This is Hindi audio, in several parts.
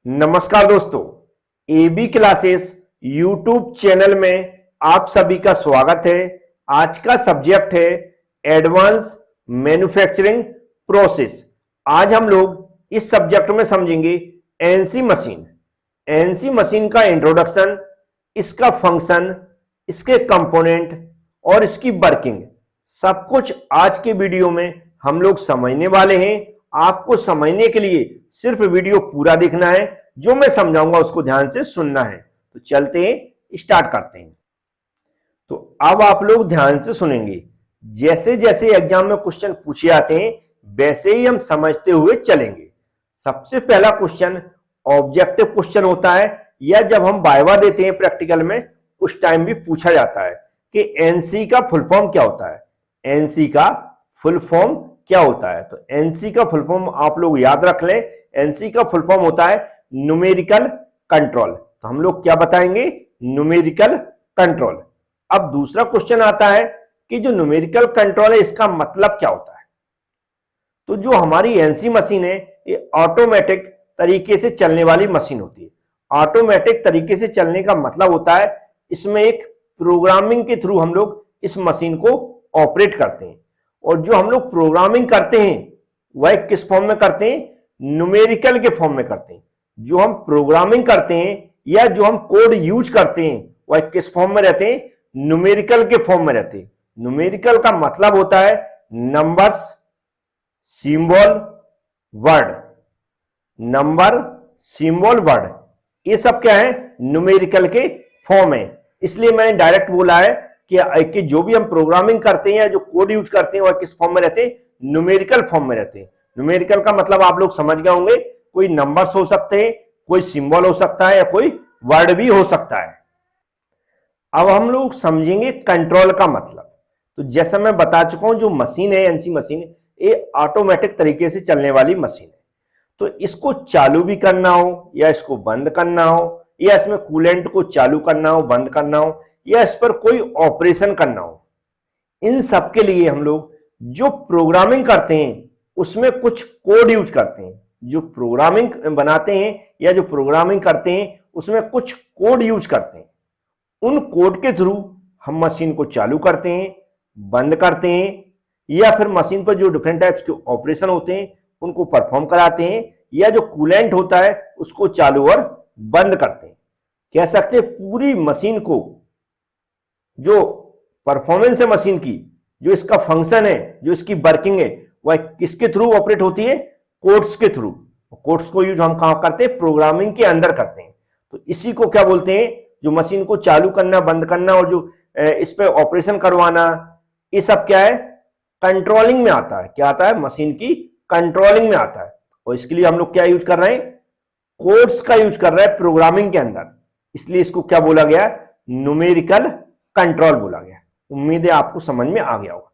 नमस्कार दोस्तों, एबी क्लासेस यूट्यूब चैनल में आप सभी का स्वागत है। आज का सब्जेक्ट है एडवांस मैन्युफैक्चरिंग प्रोसेस। आज हम लोग इस सब्जेक्ट में समझेंगे एनसी मशीन। एनसी मशीन का इंट्रोडक्शन, इसका फंक्शन, इसके कंपोनेंट और इसकी वर्किंग, सब कुछ आज के वीडियो में हम लोग समझने वाले हैं। आपको समझने के लिए सिर्फ वीडियो पूरा देखना है, जो मैं समझाऊंगा उसको ध्यान से सुनना है। तो चलते हैं, स्टार्ट करते हैं। तो अब आप लोग ध्यान से सुनेंगे। जैसे जैसे एग्जाम में क्वेश्चन पूछे जाते हैं वैसे ही हम समझते हुए चलेंगे। सबसे पहला क्वेश्चन ऑब्जेक्टिव क्वेश्चन होता है, या जब हम वाइवा देते हैं प्रैक्टिकल में उस टाइम भी पूछा जाता है कि एनसी का फुल फॉर्म क्या होता है। एनसी का फुल फॉर्म क्या होता है? तो एनसी का फुल फॉर्म आप लोग याद रख लें। एनसी का फुल फॉर्म होता है न्यूमेरिकल कंट्रोल। तो हम लोग क्या बताएंगे? Numerical control. अब दूसरा क्वेश्चन आता है कि जो न्यूमेरिकल कंट्रोल है इसका मतलब क्या होता है। तो जो हमारी एनसी मशीन है ये ऑटोमेटिक तरीके से चलने वाली मशीन होती है। ऑटोमेटिक तरीके से चलने का मतलब होता है इसमें एक प्रोग्रामिंग के थ्रू हम लोग इस मशीन को ऑपरेट करते हैं। और जो हम लोग प्रोग्रामिंग करते हैं वह किस फॉर्म में करते हैं? न्यूमेरिकल के फॉर्म में करते हैं। जो हम प्रोग्रामिंग करते हैं या जो हम कोड यूज करते हैं वह किस फॉर्म में रहते हैं? न्यूमेरिकल के फॉर्म में रहते हैं। न्यूमेरिकल का मतलब होता है numbers, symbol, word. Number, symbol, word, ये सब क्या है? न्यूमेरिकल के फॉर्म है। इसलिए मैंने डायरेक्ट बोला है कि जो भी हम प्रोग्रामिंग करते हैं या जो कोड यूज करते हैं वह किस फॉर्म में रहते हैं? न्यूमेरिकल फॉर्म में रहते हैं। न्यूमेरिकल का मतलब आप लोग समझ गए होंगे, कोई नंबर्स हो सकते हैं, कोई सिंबल हो सकता है या कोई वर्ड भी हो सकता है। अब हम लोग समझेंगे कंट्रोल का मतलब। तो जैसा मैं बता चुका हूं, जो मशीन है एनसी मशीन, ये ऑटोमेटिक तरीके से चलने वाली मशीन है। तो इसको चालू भी करना हो या इसको बंद करना हो, या इसमें कूलेंट को चालू करना हो, बंद करना हो, या इस पर कोई ऑपरेशन करना हो, इन सब के लिए हम लोग जो प्रोग्रामिंग करते हैं उसमें कुछ कोड यूज करते हैं। जो प्रोग्रामिंग बनाते हैं या जो प्रोग्रामिंग करते हैं उसमें कुछ कोड यूज करते हैं। उन कोड के थ्रू हम मशीन को चालू करते हैं, बंद करते हैं, या फिर मशीन पर जो डिफरेंट टाइप्स के ऑपरेशन होते हैं उनको परफॉर्म कराते हैं, या जो कूलेंट होता है उसको चालू और बंद करते हैं। कह सकते हैं पूरी मशीन को, जो परफॉर्मेंस है मशीन की, जो इसका फंक्शन है, जो इसकी वर्किंग है, वह किसके थ्रू ऑपरेट होती है? कोड्स के थ्रू। कोड्स को यूज हम कहां करते हैं? प्रोग्रामिंग के अंदर करते हैं। तो इसी को क्या बोलते हैं? जो मशीन को चालू करना, बंद करना और जो इस पे ऑपरेशन करवाना, ये सब क्या है? कंट्रोलिंग में आता है। क्या आता है? मशीन की कंट्रोलिंग में आता है। और इसके लिए हम लोग क्या यूज कर रहे हैं? कोड्स का यूज कर रहे हैं प्रोग्रामिंग के अंदर। इसलिए इसको क्या बोला गया? न्यूमेरिकल कंट्रोल बोला गया। उम्मीद है आपको समझ में आ गया होगा।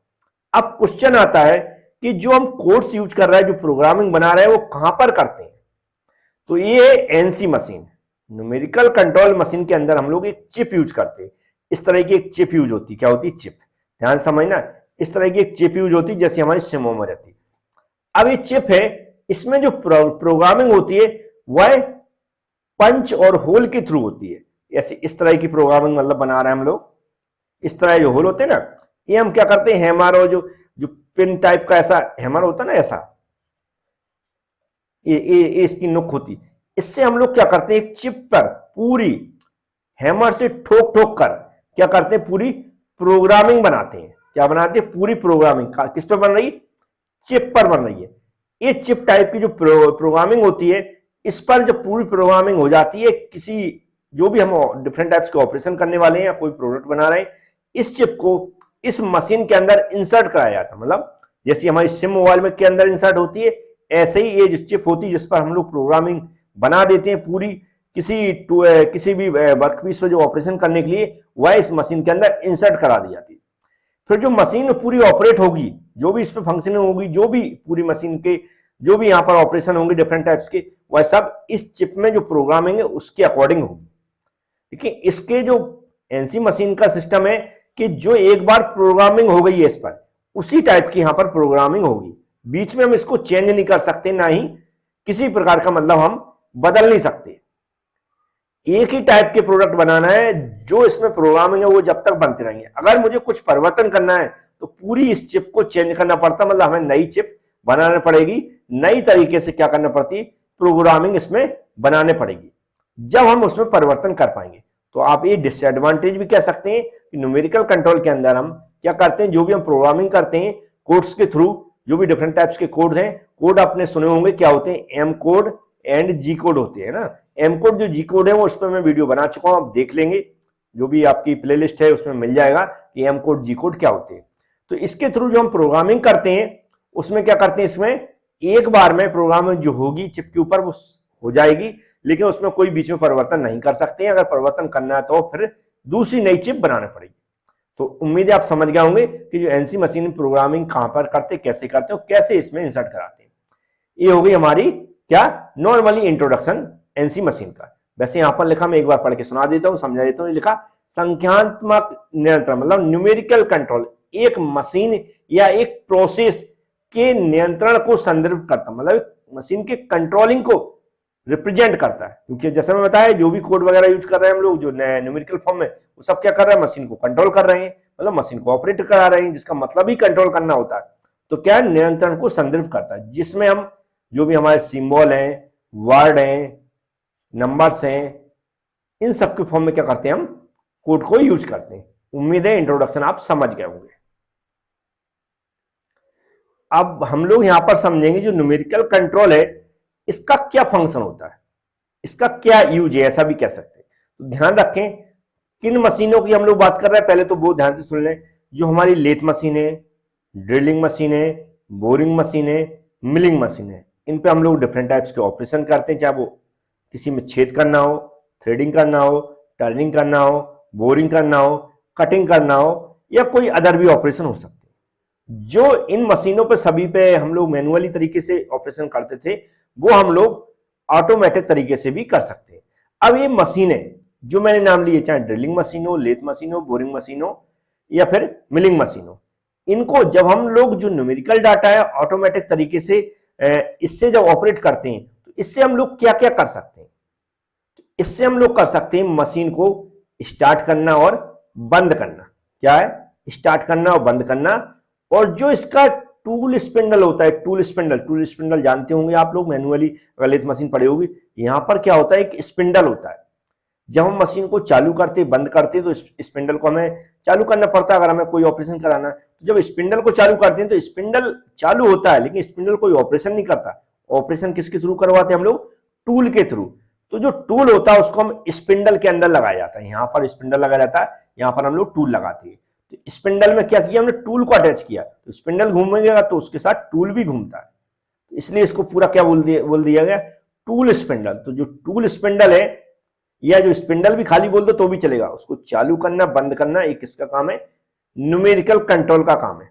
अब क्वेश्चन आता है कि जो हम कोड्स यूज कर रहे हैं, जो प्रोग्रामिंग बना रहे हैं, वो कहां पर करते हैं? तो ये NC machine, numerical control machine के अंदर हम लोग एक चिप यूज करते हैं। इस तरह की एक चिप यूज होती है। क्या होती है? चिप। ध्यान समझना, इस तरह की एक चिप यूज होती है जैसे हमारी सिमो में रहती है। अब ये चिप है, इसमें जो प्रोग्रामिंग होती है वह पंच और होल के थ्रू होती है। ऐसे इस तरह की प्रोग्रामिंग मतलब बना रहे हैं हम लोग। इस तरह जो होल होते हैं ना, ये हम क्या करते हैं? हैमर और जो जो पिन टाइप का ऐसा हैमर होता है ना, ऐसा ये इसकी नुक होती। इससे हम लोग क्या करते हैं? एक चिप पर पूरी हैमर से ठोक ठोक कर क्या करते हैं? पूरी प्रोग्रामिंग बनाते हैं। क्या बनाते हैं? पूरी प्रोग्रामिंग किस पर बन रही है? चिप पर बन रही है। ये चिप टाइप की जो प्रोग्रामिंग होती है, इस पर जब पूरी प्रोग्रामिंग हो जाती है, किसी जो भी हम डिफरेंट टाइप्स के ऑपरेशन करने वाले हैं या कोई प्रोडक्ट बना रहे हैं, इस चिप को इस मशीन के अंदर इंसर्ट कराया जाता है। मतलब जैसे हमारी सिम मोबाइल में के अंदर इंसर्ट होती है, ऐसे ही ये जो चिप होती है जिस पर हम लोग प्रोग्रामिंग बना देते हैं पूरी, किसी भी वर्कपीस पर जो ऑपरेशन करने के लिए, वह इस मशीन के अंदर इंसर्ट करा दी जाती है। फिर जो मशीन पूरी ऑपरेट होगी, जो भी इस पर फंक्शनिंग होगी, जो भी पूरी मशीन के जो भी यहाँ पर ऑपरेशन होंगे डिफरेंट टाइप्स के, वह सब इस चिप में जो प्रोग्रामिंग है उसके अकॉर्डिंग होगी। देखिए, इसके जो एनसी मशीन का सिस्टम है कि जो एक बार प्रोग्रामिंग हो गई है इस पर, उसी टाइप की यहां पर प्रोग्रामिंग होगी। बीच में हम इसको चेंज नहीं कर सकते, ना ही किसी प्रकार का मतलब हम बदल नहीं सकते। एक ही टाइप के प्रोडक्ट बनाना है, जो इसमें प्रोग्रामिंग है वो जब तक बनते रहेंगे। अगर मुझे कुछ परिवर्तन करना है तो पूरी इस चिप को चेंज करना पड़ता, मतलब हमें नई चिप बनाना पड़ेगी, नई तरीके से क्या करना पड़ती, प्रोग्रामिंग इसमें बनाने पड़ेगी, जब हम उसमें परिवर्तन कर पाएंगे। तो आप ये डिसएडवांटेज भी कह सकते हैं कि न्यूमेरिकल कंट्रोल के अंदर हम क्या करते हैं, जो भी हम प्रोग्रामिंग करते हैं कोड्स के थ्रू, जो भी डिफरेंट टाइप्स के कोड हैं, कोड आपने सुने होंगे क्या होते हैं, M code and G code होते हैं ना। एम कोड जो जी कोड है वो उस पर मैं वीडियो बना चुका हूं, आप देख लेंगे, जो भी आपकी प्लेलिस्ट है उसमें मिल जाएगा कि एम कोड जी कोड क्या होते हैं। तो इसके थ्रू जो हम प्रोग्रामिंग करते हैं उसमें क्या करते हैं, इसमें एक बार में प्रोग्रामिंग जो होगी चिप के ऊपर वो हो जाएगी, लेकिन उसमें कोई बीच में परिवर्तन नहीं कर सकते हैं। अगर परिवर्तन करना है तो फिर दूसरी नई चिप बनानी पड़ेगी। तो उम्मीद है आप समझ गए होंगे कि जो एनसी मशीन प्रोग्रामिंग कहां पर करते, कैसे करते हो, कैसे इसमें इंसर्ट कराते हैं। ये हो गई हमारी क्या नॉर्मली इंट्रोडक्शन एनसी मशीन का। वैसे यहां पर लिखा, मैं एक बार पढ़ के सुना देता हूं, समझा देता हूं। लिखा संख्यात्मक नियंत्रण मतलब न्यूमेरिकल कंट्रोल एक मशीन या एक प्रोसेस के नियंत्रण को संदर्भ करता, मतलब मशीन के कंट्रोलिंग को रिप्रेजेंट करता है। क्योंकि जैसे मैं बताया, जो भी कोड वगैरह यूज कर रहे हैं हम लोग जो न्यूमेरिकल फॉर्म में, वो सब क्या कर रहे हैं, मशीन को कंट्रोल कर रहे हैं, मतलब मशीन को ऑपरेट करा रहे हैं, जिसका मतलब ही कंट्रोल करना होता है। तो क्या नियंत्रण को संदर्भ करता है, जिसमें हम जो भी हमारे सिंबल हैं, वर्ड हैं, नंबर्स हैं, इन सब के फॉर्म में क्या करते हैं, हम कोड को यूज करते हैं। उम्मीद है इंट्रोडक्शन आप समझ गए होंगे। अब हम लोग यहां पर समझेंगे जो न्यूमेरिकल कंट्रोल है इसका क्या फंक्शन होता है, इसका क्या यूज है, ऐसा भी कह सकते हैं। तो ध्यान रखें किन मशीनों की हम लोग बात कर रहे हैं, पहले तो बहुत ध्यान से सुन लें। जो हमारी लेथ मशीन है, ड्रिलिंग मशीन है, बोरिंग मशीन है, मिलिंग मशीन है, इन पे हम लोग डिफरेंट टाइप्स के ऑपरेशन करते हैं, चाहे वो किसी में छेद करना हो, थ्रेडिंग करना हो, टर्निंग करना हो, बोरिंग करना हो, कटिंग करना हो, या कोई अदर भी ऑपरेशन हो सकते हैं। जो इन मशीनों पे सभी पे हम लोग मैनुअली तरीके से ऑपरेशन करते थे, वो हम लोग ऑटोमेटिक तरीके से भी कर सकते हैं। अब ये मशीनें जो मैंने नाम लिए, चाहे ड्रिलिंग मशीन हो, लेथ मशीन हो, बोरिंग मशीन हो, या फिर मिलिंग मशीन हो, इनको जब हम लोग जो न्यूमेरिकल डाटा है ऑटोमेटिक तरीके से इससे जब ऑपरेट करते हैं, तो इससे हम लोग क्या क्या कर सकते हैं। इससे हम लोग कर सकते हैं मशीन को स्टार्ट करना और बंद करना। क्या है, स्टार्ट करना और बंद करना। और जो इसका टूल स्पिंडल होता है, टूल स्पिंडल जानते होंगे आप लोग, मैनुअली अगर लेथ मशीन पड़ी होगी, यहां पर क्या होता है, एक स्पिंडल होता है। जब हम मशीन को चालू करते बंद करते तो स्पिंडल को हमें चालू करना पड़ता है, अगर हमें कोई ऑपरेशन कराना है। तो जब स्पिंडल को चालू करते हैं तो स्पिंडल चालू होता है, लेकिन स्पिंडल कोई ऑपरेशन नहीं करता। ऑपरेशन किसके थ्रू करवाते हैं हम लोग, टूल के थ्रू। तो जो टूल होता है उसको हम स्पिंडल के अंदर लगाया जाता है, यहां पर स्पिंडल लगाया जाता है, यहां पर हम लोग टूल लगाते हैं। तो स्पिंडल में क्या किया हमने, टूल को अटैच किया, तो स्पिंडल घूमेगा तो उसके साथ टूल भी घूमता है, इसलिए इसको पूरा क्या बोल दिया गया, टूल स्पिंडल। तो जो टूल स्पिंडल है, या जो स्पिंडल भी खाली बोल दो तो भी चलेगा, उसको चालू करना बंद करना एक किसका काम है, न्यूमेरिकल कंट्रोल का काम है,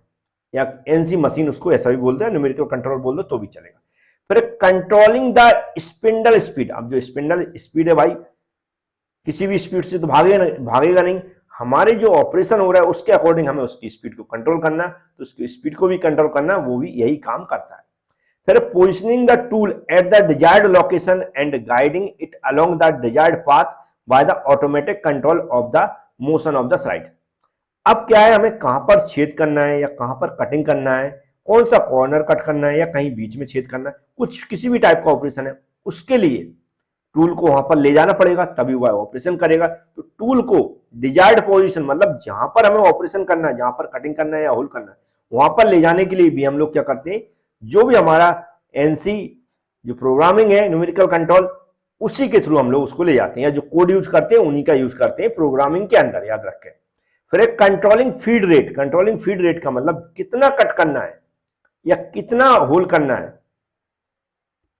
या एनसी मशीन उसको ऐसा भी बोलते हैं, न्यूमेरिकल कंट्रोल बोल दो तो भी चलेगा। फिर कंट्रोलिंग द स्पिंडल स्पीड। अब जो स्पिंडल स्पीड है भाई, किसी भी स्पीड से तो भागेगा नहीं, हमारे जो ऑपरेशन हो रहा है उसके अकॉर्डिंग हमें उसकी स्पीड को कंट्रोल करना, तो उसकी स्पीड को भी कंट्रोल करना, वो भी यही काम करता है। फिर positioning the tool at the desired location and guiding it along the desired path by the automatic control of the motion of the slide. अब क्या है, हमें कहां पर छेद करना है या कहां पर कटिंग करना है, कौन सा कॉर्नर कट करना है या कहीं बीच में छेद करना है, कुछ किसी भी टाइप का ऑपरेशन है, उसके लिए टूल को वहां पर ले जाना पड़ेगा, तभी वह ऑपरेशन करेगा। तो टूल को डिजायर्ड पोजीशन मतलब जहां पर हमें ऑपरेशन करना है, जहां पर कटिंग करना है या होल करना है, वहां पर ले जाने के लिए भी हम लोग क्या करते हैं, जो भी हमारा एनसी जो प्रोग्रामिंग है न्यूमेरिकल कंट्रोल, उसी के थ्रू हम लोग उसको ले जाते हैं, या जो कोड यूज करते हैं उन्हीं का यूज करते हैं प्रोग्रामिंग के अंदर, याद रखें। फिर एक controlling feed rate. Controlling feed rate का मतलब कितना कट करना है या कितना होल करना है।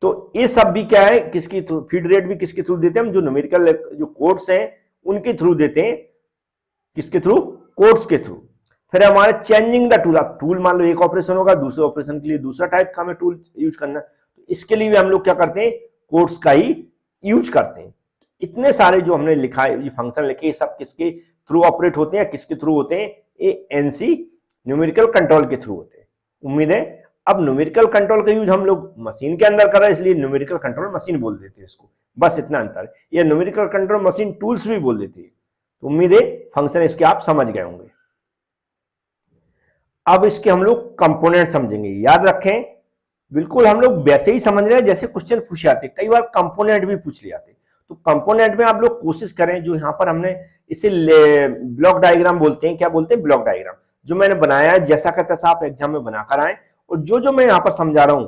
तो ये सब भी क्या है, किसकी थ्रू फीड रेट भी किसके थ्रू देते हैं हम, जो न्यूमेरिकल जो कोड्स हैं उनके थ्रू देते हैं, किसके थ्रू, कोड्स के थ्रू। फिर हमारे चेंजिंग द टूल। अब टूल मान लो एक ऑपरेशन होगा, दूसरे ऑपरेशन के लिए दूसरा टाइप का हमें टूल यूज करना, तो इसके लिए भी हम लोग क्या करते हैं, कोड्स का ही यूज करते हैं। इतने सारे जो हमने लिखा है, ये फंक्शन लिखे, ये सब किसके थ्रू ऑपरेट होते हैं, किसके थ्रू होते हैं, ये एनसी न्यूमेरिकल कंट्रोल के थ्रू होते हैं। उम्मीद है अब न्यूमेरिकल कंट्रोल का यूज हम लोग मशीन के अंदर कर रहे हैं, इसलिए न्यूमेरिकल कंट्रोल मशीन बोल देते हैं इसको, बस इतना अंतर है। ये न्यूमेरिकल कंट्रोल मशीन टूल्स भी बोल देती है। तो उम्मीद है फंक्शन इसके आप समझ गए होंगे। अब इसके हम लोग कंपोनेंट समझेंगे। याद रखें, बिल्कुल हम लोग वैसे ही समझ रहे हैं जैसे क्वेश्चन पूछे जाते, कई बार कंपोनेंट भी पूछ लिए जाते। तो कंपोनेंट में आप लोग कोशिश करें, जो यहां पर हमने इसे ब्लॉक डायग्राम बोलते हैं, क्या बोलते हैं, ब्लॉक डायग्राम, जो मैंने बनाया है जैसा का तैसा आप एग्जाम में बनाकर आए, और जो मैं यहां पर समझा रहा हूं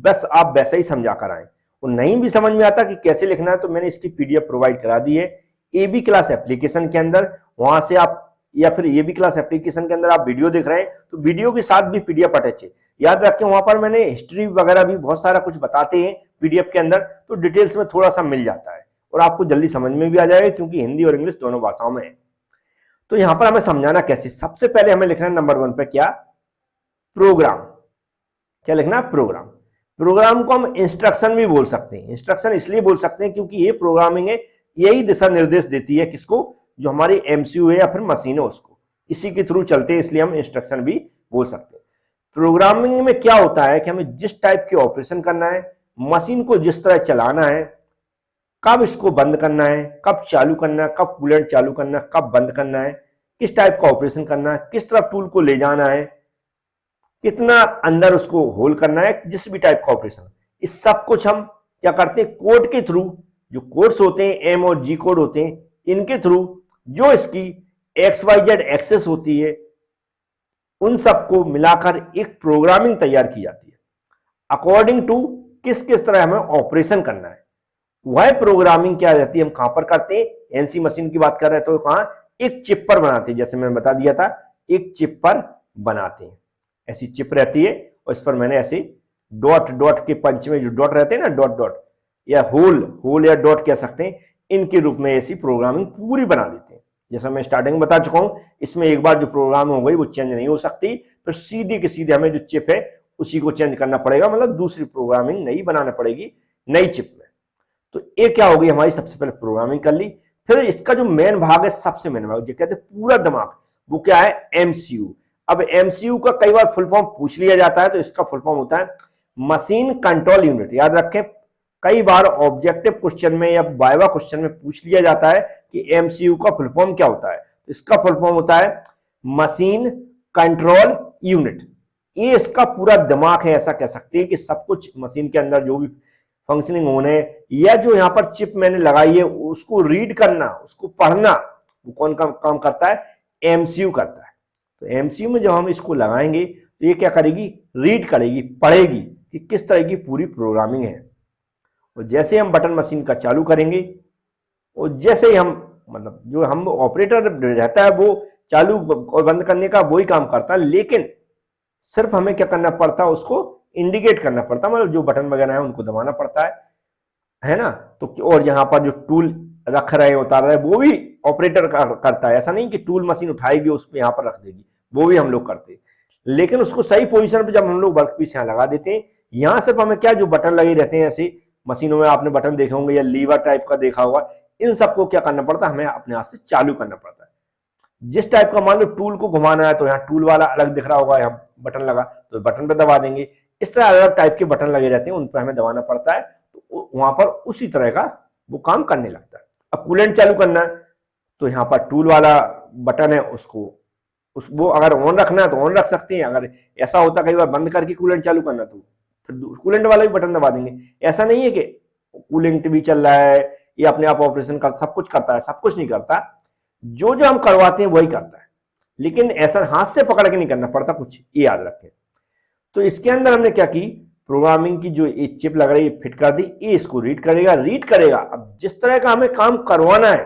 बस आप वैसा ही समझा कर आए। और नहीं भी समझ में आता कि कैसे लिखना है, तो मैंने इसकी पीडीएफ प्रोवाइड करा दी है एबी क्लास एप्लीकेशन के अंदर। वहां से आप, या फिर एबी क्लास एप्लीकेशन के अंदर आप वीडियो देख रहे हैं तो वीडियो के साथ भी पीडीएफ अटैच है। याद रखें, वहां पर मैंने हिस्ट्री वगैरह भी बहुत सारा कुछ बताते हैं पीडीएफ के अंदर, तो डिटेल्स में थोड़ा सा मिल जाता है और आपको जल्दी समझ में भी आ जाएगा, क्योंकि हिंदी और इंग्लिश दोनों भाषाओं में है। तो यहां पर हमें समझाना कैसे, सबसे पहले हमें लिखना है नंबर 1 पे क्या, प्रोग्राम। क्या लिखना, प्रोग्राम। प्रोग्राम को हम इंस्ट्रक्शन भी बोल सकते हैं। इंस्ट्रक्शन इसलिए बोल सकते हैं क्योंकि ये प्रोग्रामिंग है, यही दिशा निर्देश देती है किसको, जो हमारी एमसीयू है या फिर मशीन है उसको, इसी के थ्रू चलते हैं, इसलिए हम इंस्ट्रक्शन भी बोल सकते हैं। प्रोग्रामिंग में क्या होता है कि हमें जिस टाइप के ऑपरेशन करना है, मशीन को जिस तरह चलाना है, कब इसको बंद करना है, कब चालू करना है, कब कूलेंट चालू करना है, कब बंद करना है, किस टाइप का ऑपरेशन करना है, किस तरफ टूल को ले जाना है, कितना अंदर उसको होल करना है, जिस भी टाइप का ऑपरेशन, इस सब कुछ हम क्या करते हैं, कोड के थ्रू, जो कोड्स होते हैं एम और जी कोड होते हैं, इनके थ्रू जो इसकी XYZ एक्सेस होती है, उन सबको मिलाकर एक प्रोग्रामिंग तैयार की जाती है अकॉर्डिंग टू किस किस तरह हमें ऑपरेशन करना है। वह प्रोग्रामिंग क्या रहती है, हम कहां पर करते हैं, एनसी मशीन की बात कर रहे हैं तो कहां, एक चिप पर बनाते हैं, जैसे मैंने बता दिया था, एक चिप पर बनाते हैं। ऐसी चिप रहती है और इस पर मैंने ऐसे डॉट डॉट के पंच में जो डॉट रहते हैं ना, डॉट डॉट या होल या डॉट कह सकते हैं, इनके रूप में ऐसी प्रोग्रामिंग पूरी बना देते हैं। जैसा मैं स्टार्टिंग में बता चुका हूं, इसमें एक बार जो प्रोग्राम हो गई वो चेंज नहीं हो सकती, फिर सीधी के सीधे हमें जो चिप है उसी को चेंज करना पड़ेगा, मतलब दूसरी प्रोग्रामिंग नई बनाना पड़ेगी नई चिप में। तो ये क्या हो गई हमारी, सबसे पहले प्रोग्रामिंग कर ली। फिर इसका जो मेन भाग है, सबसे मेन भाग जो कहते हैं पूरा दिमाग, वो क्या है, एमसीयू। अब एमसीयू का कई बार फुल फॉर्म पूछ लिया जाता है, तो इसका फुल फॉर्म होता है मशीन कंट्रोल यूनिट। याद रखें, कई बार ऑब्जेक्टिव क्वेश्चन में या वाइवा क्वेश्चन में पूछ लिया जाता है कि एमसीयू का फुल फॉर्म क्या होता है, तो इसका फुल फॉर्म होता है मशीन कंट्रोल यूनिट। ये इसका पूरा दिमाग है, ऐसा कह सकते हैं कि सब कुछ मशीन के अंदर जो भी फंक्शनिंग होने, या जो यहाँ पर चिप मैंने लगाई है उसको रीड करना, उसको पढ़ना, वो कौन काम करता है, एमसीयू करता है। तो एमसीयू में जब हम इसको लगाएंगे तो ये क्या करेगी, रीड करेगी, पढ़ेगी कि किस तरह की पूरी प्रोग्रामिंग है। और जैसे हम बटन मशीन का चालू करेंगे और जैसे ही हम, मतलब जो हम ऑपरेटर रहता है वो चालू और बंद करने का वही काम करता है, लेकिन सिर्फ हमें क्या करना पड़ता है, उसको इंडिकेट करना पड़ता है, मतलब जो बटन वगैरह है उनको दबाना पड़ता है ना। तो और यहाँ पर जो टूल रख रहे हैं, उतार रहे हैं, वो भी ऑपरेटर करता है। ऐसा नहीं कि टूल मशीन उठाएगी उस पर यहाँ पर रख देगी, वो भी हम लोग करते हैं, लेकिन उसको सही पोजीशन पे जब हम लोग वर्कपीस यहाँ लगा देते हैं, यहाँ सिर्फ हमें क्या, जो बटन लगे रहते हैं ऐसे मशीनों में आपने बटन देखे होंगे या लीवर टाइप का देखा होगा, इन सबको क्या करना पड़ता है, हमें अपने हाथ से चालू करना पड़ता है। जिस टाइप का, मान लो टूल को घुमाना है तो यहाँ टूल वाला अलग दिख रहा होगा, यहाँ बटन लगा तो बटन पे दबा देंगे। इस तरह अलग टाइप के बटन लगे रहते हैं, उन पर हमें दबाना पड़ता है, तो वहां पर उसी तरह का वो काम करने लगता है। अब कूलेंट चालू करना है तो यहाँ पर टूल वाला बटन है, उसको वो अगर ऑन रखना है तो ऑन रख सकते हैं, अगर ऐसा होता कई बार बंद करके कूलेंट चालू करना तो फिर कूलेंट वाला भी बटन दबा देंगे। ऐसा नहीं है कि कूलेंट भी चल रहा है, ये अपने आप ऑपरेशन कर, सब कुछ करता है, सब कुछ नहीं करता, जो जो हम करवाते हैं वही करता है, लेकिन ऐसा हाथ से पकड़ के नहीं करना पड़ता कुछ, ये याद रखें। तो इसके अंदर हमने क्या की, प्रोग्रामिंग की जो ये चिप लग रही है फिट कर दी, ये इसको रीड करेगा। अब जिस तरह का हमें काम करवाना है,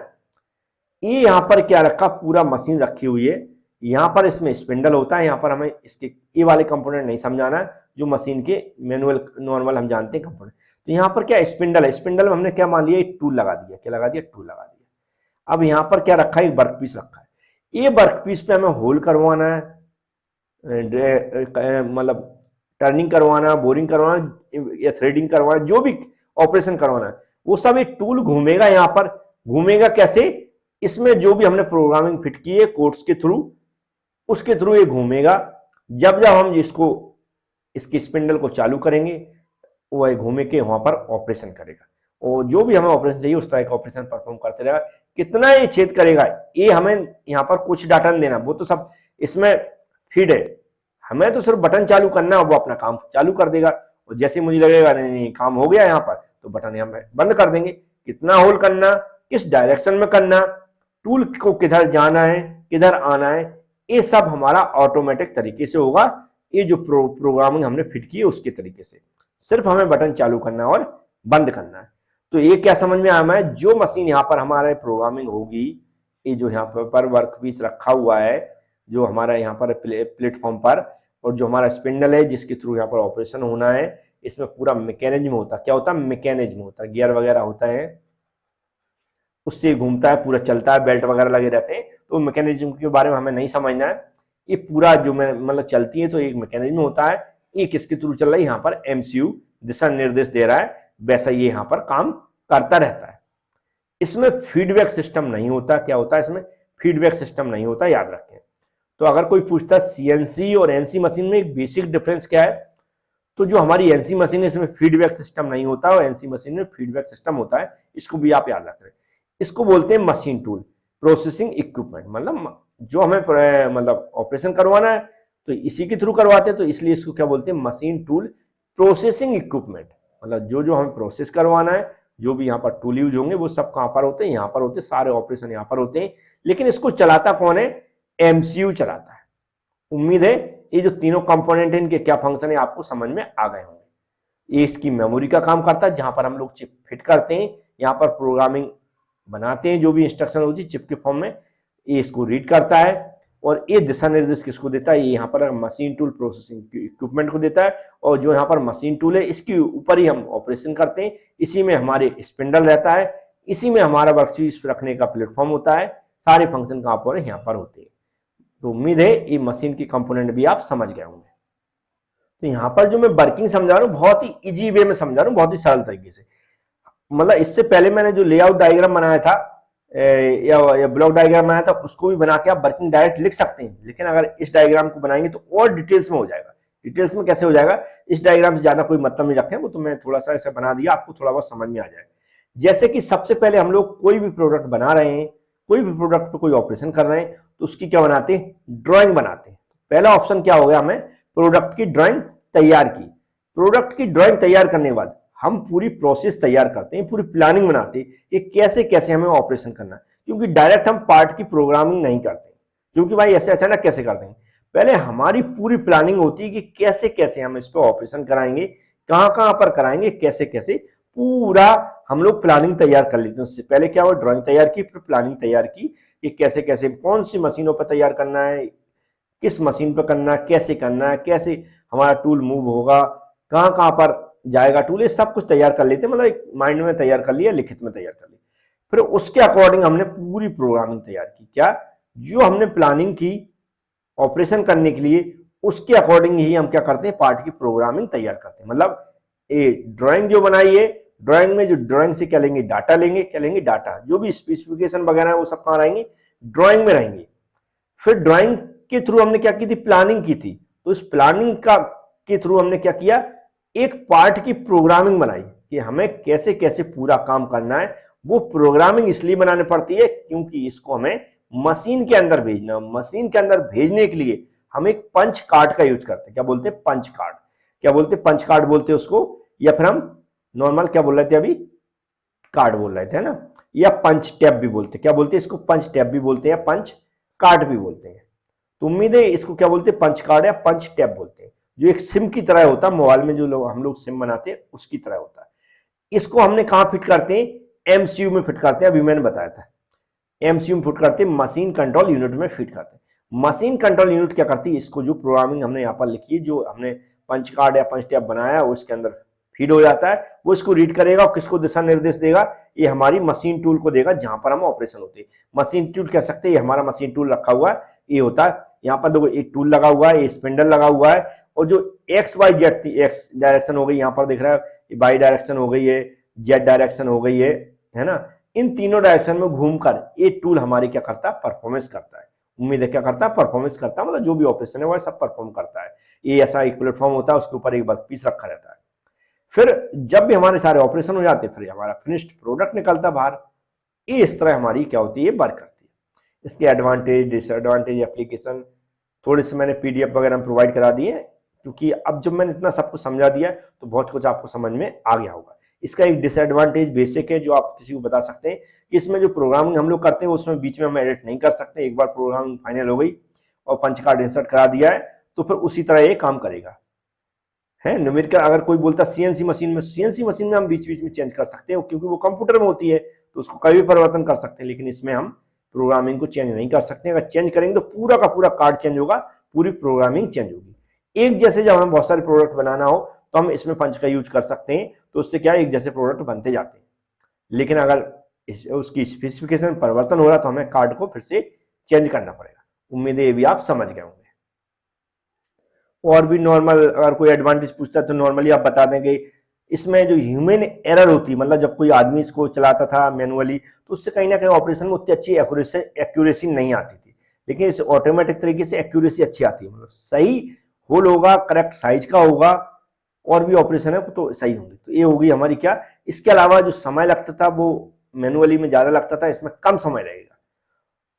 ये यहाँ पर क्या रखा, पूरा मशीन रखी हुई है, यहाँ पर इसमें स्पिंडल होता है, यहाँ पर हमें इसके ये वाले कंपोनेंट नहीं समझाना है, जो मशीन के मैनुअल नॉर्मल हम जानते हैं कंपोनेंट। तो यहाँ पर क्या स्पिंडल है, स्पिंडल में हमने क्या मान लिया, एक टूल लगा दिया, क्या लगा दिया, टूल लगा दिया। अब यहाँ पर क्या रखा है, एक वर्क पीस रखा है, ये वर्क पीस पे हमें होल करवाना है, मतलब टर्निंग करवाना, बोरिंग करवाना या थ्रेडिंग करवाना, जो भी ऑपरेशन करवाना है वो सब एक टूल घूमेगा। यहाँ पर घूमेगा कैसे, इसमें जो भी हमने प्रोग्रामिंग फिट की है कोड्स के थ्रू, उसके थ्रू ये घूमेगा। जब जब हम इसको इसकी स्पिंडल को चालू करेंगे, वो घूमे के वहां पर ऑपरेशन करेगा और जो भी हमें ऑपरेशन चाहिए उस तरह का ऑपरेशन परफॉर्म करते रहेगा। कितना ये छेद करेगा ये हमें यहाँ पर कुछ डाटा नहीं देना, वो तो सब इसमें फीड है, हमें तो सिर्फ बटन चालू करना है, वो अपना काम चालू कर देगा और जैसे मुझे लगेगा नहीं नहीं काम हो गया यहाँ पर तो बटन यहाँ में बंद कर देंगे। कितना होल करना, किस डायरेक्शन में करना, टूल को किधर जाना है किधर आना है, ये सब हमारा ऑटोमेटिक तरीके से होगा। ये जो प्रोग्रामिंग हमने फिट की है उसके तरीके से सिर्फ हमें बटन चालू करना है और बंद करना है। तो ये क्या समझ में आया है, जो मशीन यहाँ पर हमारे प्रोग्रामिंग होगी, ये जो यहाँ पर वर्क पीस रखा हुआ है जो हमारा यहाँ पर प्लेटफॉर्म पर, और जो हमारा स्पिंडल है जिसके थ्रू यहाँ पर ऑपरेशन होना है, इसमें पूरा मैकेनिज्म होता है। क्या होता है, मैकेनिज्म होता है, गियर वगैरह होता है, उससे घूमता है, पूरा चलता है, बेल्ट वगैरह लगे रहते हैं। तो मैकेनिज्म के बारे में हमें नहीं समझना है, ये पूरा जो मतलब चलती है तो एक मैकेनिज्म होता है, ये किसके थ्रू चल रहा है, यहाँ पर एमसीयू दिशा निर्देश दे रहा है, वैसा ये यहाँ पर काम करता रहता है। इसमें फीडबैक सिस्टम नहीं होता। क्या होता है इसमें, फीडबैक सिस्टम नहीं होता, याद रखें। तो अगर कोई पूछता है सीएनसी और एनसी मशीन में एक बेसिक डिफरेंस क्या है, तो जो हमारी एनसी मशीन है इसमें फीडबैक सिस्टम नहीं होता और एनसी मशीन में फीडबैक सिस्टम होता है। इसको भी आप याद रख रहे हैं। इसको बोलते हैं मशीन टूल प्रोसेसिंग इक्विपमेंट, मतलब जो हमें मतलब ऑपरेशन करवाना है तो इसी के थ्रू करवाते हैं, तो इसलिए इसको क्या बोलते हैं, मशीन टूल प्रोसेसिंग इक्विपमेंट। मतलब जो जो हमें प्रोसेस करवाना है, जो भी यहाँ पर टूल यूज होंगे वो सब कहाँ पर होते हैं, यहाँ पर होते हैं, सारे ऑपरेशन यहाँ पर होते हैं। लेकिन इसको चलाता कौन है, एमसीयू चलाता है। उम्मीद है ये जो तीनों कंपोनेंट है इनके क्या फंक्शन है आपको समझ में आ गए होंगे। ये इसकी मेमोरी का काम करता है, जहां पर हम लोग चिप फिट करते हैं, यहाँ पर प्रोग्रामिंग बनाते हैं, जो भी इंस्ट्रक्शन होती है चिप के फॉर्म में, ये इसको रीड करता है। और ये दिशा निर्देश किसको देता है, ये यहाँ पर मशीन टूल प्रोसेसिंग इक्विपमेंट को देता है। और जो यहाँ पर मशीन टूल है इसके ऊपर ही हम ऑपरेशन करते हैं, इसी में हमारे स्पिंडल रहता है, इसी में हमारा वर्कपीस रखने का प्लेटफॉर्म होता है, सारे फंक्शन कहाँ पर यहाँ पर होते हैं। तो उम्मीद है ये मशीन की कंपोनेंट भी आप समझ गए होंगे। तो यहाँ पर जो मैं वर्किंग समझा रहा हूँ बहुत ही इजी वे में समझा रहा हूँ, बहुत ही सरल तरीके से। मतलब इससे पहले मैंने जो लेआउट डायग्राम बनाया था या ब्लॉक डायग्राम बनाया था उसको भी बना के आप वर्किंग डायरेक्ट लिख सकते हैं, लेकिन अगर इस डायग्राम को बनाएंगे तो और डिटेल्स में हो जाएगा। डिटेल्स में कैसे हो जाएगा, इस डायग्राम से ज्यादा कोई मतलब नहीं रखें, वो तो मैं थोड़ा सा ऐसा बना दिया आपको थोड़ा बहुत समझ में आ जाए। जैसे कि सबसे पहले हम लोग कोई भी प्रोडक्ट बना रहे हैं, कोई भी प्रोडक्ट पे कोई ऑपरेशन कर रहे हैं तो उसकी क्या बनाते हैं, ड्राइंग बनाते हैं। पहला ऑप्शन क्या हो गया, हमें प्रोडक्ट की ड्राइंग तैयार की। प्रोडक्ट की ड्राइंग तैयार करने के बाद हम पूरी प्रोसेस तैयार करते हैं, पूरी प्लानिंग बनाते हैं कि कैसे कैसे हमें ऑपरेशन करना है, क्योंकि डायरेक्ट हम पार्ट की प्रोग्रामिंग नहीं करते, क्योंकि भाई ऐसे अचानक कैसे कर देंगे। पहले हमारी पूरी प्लानिंग होती है कि कैसे कैसे हम इस पर ऑपरेशन कराएंगे, कहाँ कहाँ पर कराएंगे, कैसे कैसे, पूरा हम लोग प्लानिंग तैयार कर लेते हैं। उससे पहले क्या हुआ, ड्राइंग तैयार की, फिर प्लानिंग तैयार की कि कैसे कैसे कौन सी मशीनों पर तैयार करना है, किस मशीन पर करना है, कैसे करना है, कैसे हमारा टूल मूव होगा, कहाँ कहाँ पर जाएगा टूल, ये सब कुछ तैयार कर लेते हैं। मतलब एक माइंड में तैयार कर लिया, लिखित में तैयार कर लिया, फिर उसके अकॉर्डिंग हमने पूरी प्रोग्रामिंग तैयार की। क्या, जो हमने प्लानिंग की ऑपरेशन करने के लिए, उसके अकॉर्डिंग ही हम क्या करते हैं, पार्ट की प्रोग्रामिंग तैयार करते हैं। मतलब ये ड्राइंग जो बनाई है, ड्राइंग में जो ड्राइंग से क्या लेंगे, डाटा लेंगे, क्या लेंगे, डाटा, जो भी स्पेसिफिकेशन वगैरह है वो सब कहाँ रहेंगे, ड्राइंग में रहेंगे। फिर ड्राइंग के थ्रू हमने क्या की थी, प्लानिंग की थी, तो इस प्लानिंग का के थ्रू हमने क्या किया, एक पार्ट की प्रोग्रामिंग बनाई कि हमें कैसे कैसे पूरा काम करना है। वो प्रोग्रामिंग इसलिए बनाने पड़ती है क्योंकि इसको हमें मशीन के अंदर भेजना, मशीन के अंदर भेजने के लिए हम एक पंच कार्ड का यूज करते हैं। क्या बोलते हैं, पंच कार्ड। क्या बोलते हैं, पंच कार्ड बोलते हैं उसको, या फिर हम नॉर्मल क्या बोल रहे थे अभी, कार्ड बोल रहे थे ना, या पंच टैब भी बोलते हैं। क्या बोलते हैं इसको, पंच टैब भी बोलते हैं, पंच कार्ड भी बोलते हैं। तो उम्मीद है इसको क्या बोलते हैं, पंच कार्ड या पंच टैब बोलते हैं, जो एक सिम की तरह होता है, मोबाइल में जो लोग हम लोग सिम बनाते हैं उसकी तरह होता है। इसको हमने कहाँ फिट करते हैं, एमसीयू में फिट करते हैं। अभी मैंने बताया था एमसीयू में फिट करते हैं, मशीन कंट्रोल यूनिट में फिट करते हैं। मशीन कंट्रोल यूनिट क्या करती है, इसको जो प्रोग्रामिंग हमने यहाँ पर लिखी है, जो हमने पंच कार्ड या पंच टैब बनाया उसके अंदर फीड हो जाता है, वो इसको रीड करेगा और किसको दिशा निर्देश देगा, ये हमारी मशीन टूल को देगा जहां पर हम ऑपरेशन होते हैं। मशीन टूल कह सकते हैं, ये हमारा मशीन टूल रखा हुआ है, ये होता है। यहाँ पर देखो एक टूल लगा हुआ है, ये स्पिंडल लगा हुआ है, और जो एक्स वाई जेड थी, एक्स डायरेक्शन हो गई, यहाँ पर दिख रहा है वाई डायरेक्शन हो गई है, जेड डायरेक्शन हो गई है ना। इन तीनों डायरेक्शन में घूमकर ये टूल हमारी क्या करता है, परफॉर्मेंस करता है। उम्मीद है क्या करता है, परफॉर्मेंस करता है, मतलब जो भी ऑपरेशन है वह सब परफॉर्म करता है। ये ऐसा एक प्लेटफॉर्म होता है, उसके ऊपर एक वर्क पीस रखा रहता है। फिर जब भी हमारे सारे ऑपरेशन हो जाते हैं फिर हमारा फिनिश्ड प्रोडक्ट निकलता है बाहर। ये इस तरह हमारी क्या होती है, वर्क करती है। इसके एडवांटेज डिसएडवांटेज एप्लीकेशन थोड़े से मैंने पीडीएफ वगैरह में प्रोवाइड करा दिए, क्योंकि अब जब मैंने इतना सब कुछ समझा दिया तो बहुत कुछ आपको समझ में आ गया होगा। इसका एक डिसएडवांटेज बेसिक है जो आप किसी को बता सकते हैं कि इसमें जो प्रोग्रामिंग हम लोग करते हैं उसमें बीच में हम एडिट नहीं कर सकते। एक बार प्रोग्रामिंग फाइनल हो गई और पंच कार्ड इंसर्ट करा दिया है तो फिर उसी तरह ये काम करेगा। है न्यूमेरिकल अगर कोई बोलता सीएनसी मशीन में हम बीच बीच में चेंज कर सकते हैं, क्योंकि वो कंप्यूटर में होती है तो उसको कभी परिवर्तन कर सकते हैं, लेकिन इसमें हम प्रोग्रामिंग को चेंज नहीं कर सकते। अगर चेंज करेंगे तो पूरा का पूरा कार्ड चेंज होगा, पूरी प्रोग्रामिंग चेंज होगी। एक जैसे जब हमें बहुत सारे प्रोडक्ट बनाना हो तो हम इसमें पंच का यूज कर सकते हैं, तो उससे क्या है एक जैसे प्रोडक्ट बनते जाते हैं। लेकिन अगर उसकी स्पेसिफिकेशन में परिवर्तन हो रहा तो हमें कार्ड को फिर से चेंज करना पड़ेगा। उम्मीद है ये भी आप समझ गए होंगे। और भी नॉर्मल अगर कोई एडवांटेज पूछता है तो नॉर्मली आप बता देंगे इसमें जो ह्यूमन एरर होती है, मतलब जब कोई आदमी इसको चलाता था मैनुअली तो उससे कहीं ना कहीं ऑपरेशन में उतनी अच्छी एक्यूरेसी नहीं आती थी, लेकिन इस ऑटोमेटिक तरीके से एक्यूरेसी अच्छी आती है, मतलब सही होल होगा, करेक्ट साइज का होगा और भी ऑपरेशन है तो सही होंगे। तो ये होगी हमारी क्या। इसके अलावा जो समय लगता था वो मैनुअली में ज्यादा लगता था, इसमें कम समय लगेगा,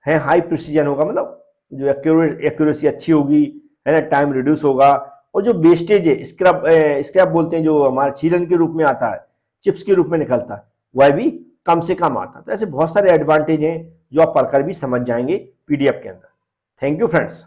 है हाई प्रिसीजन होगा, मतलब जो एक्यूरेसी अच्छी होगी, है ना, टाइम रिड्यूस होगा। और जो वेस्टेज है स्क्रैप बोलते हैं जो हमारे छीलन के रूप में आता है, चिप्स के रूप में निकलता है, वह भी कम से कम आता है। तो ऐसे बहुत सारे एडवांटेज हैं जो आप पढ़कर भी समझ जाएंगे पीडीएफ के अंदर। Thank you friends.